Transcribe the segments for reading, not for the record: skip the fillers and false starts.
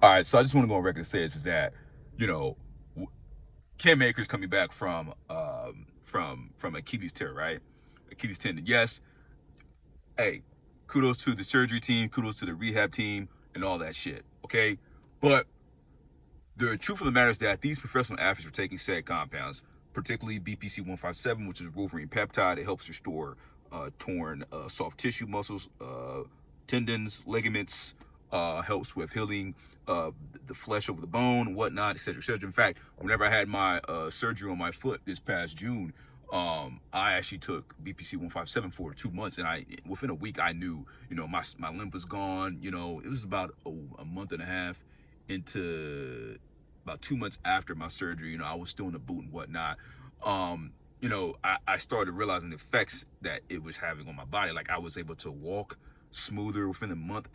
All right, so I just want to go on record and say this is that, you know, Cam Akers coming back from Achilles tear, right? Achilles tendon. Yes, hey, kudos to the surgery team, kudos to the rehab team, and all that shit. Okay, but the truth of the matter is that these professional athletes are taking said compounds, particularly BPC 157, which is Wolverine peptide. It helps restore torn soft tissue muscles, tendons, ligaments, helps with healing the flesh over the bone, whatnot, etc., etc. In fact, whenever I had my surgery on my foot this past June, I actually took BPC 157 for 2 months, and within a week I knew, my limp was gone. It was about a month and a half into about 2 months after my surgery. I was still in the boot and whatnot. I started realizing the effects that it was having on my body. Like, I was able to walk smoother within a month,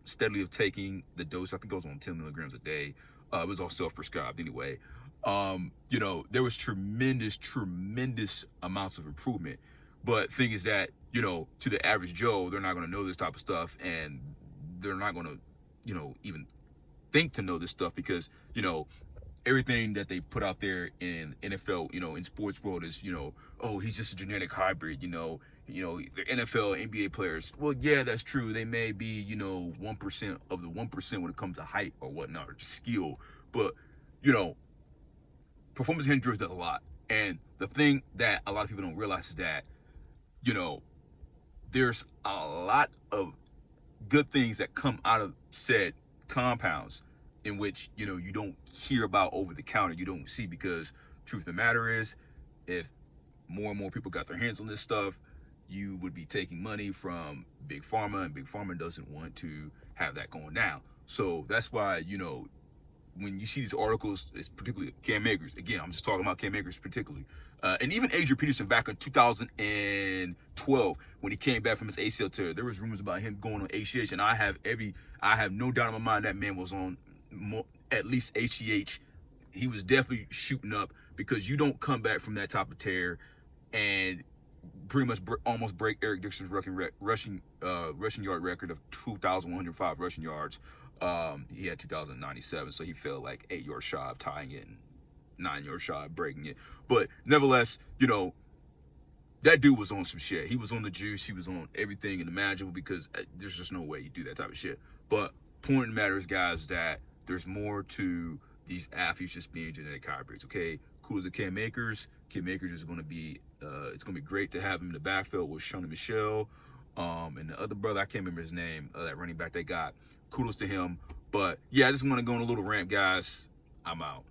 steadily of taking the dose. I think I was on 10 milligrams a day. It was all self-prescribed anyway. There was tremendous amounts of improvement. But thing is that, to the average Joe, they're not going to know this type of stuff, and they're not going to, even think to know this stuff, because, everything that they put out there in NFL, in sports world is, oh, he's just a genetic hybrid, they're NFL, NBA players. Well, yeah, that's true. They may be, 1% of the 1% when it comes to height or whatnot, or skill. But, you know, performance enhancing does a lot. And the thing that a lot of people don't realize is that, you know, there's a lot of good things that come out of said compounds, in which, you don't hear about over the counter, you don't see, because truth of the matter is, if more and more people got their hands on this stuff, you would be taking money from big pharma, and big pharma doesn't want to have that going down. So that's why, when you see these articles, it's particularly Cam Akers. Again, I'm just talking about Cam Akers particularly. And even Adrian Peterson back in 2012, when he came back from his ACL tear, there was rumors about him going on HGH, and I have no doubt in my mind that man was on at least HGH. He was definitely shooting up, because you don't come back from that type of tear and pretty much almost break Eric Dixon's rushing yard record of 2,105 rushing yards. He had 2,097, so he fell like 8 yards shy of tying it and 9 yards shy of breaking it. But nevertheless, that dude was on some shit. He was on the juice. He was on everything unimaginable, because there's just no way you do that type of shit. But point of the matter is, guys, that there's more to these athletes just being genetic hybrids. Okay, kudos to Cam Akers. Cam Akers is going to be, it's going to be great to have him in the backfield with Shonny Michel, and the other brother, I can't remember his name, that running back they got. Kudos to him. But yeah, I just want to go on a little rant, guys. I'm out.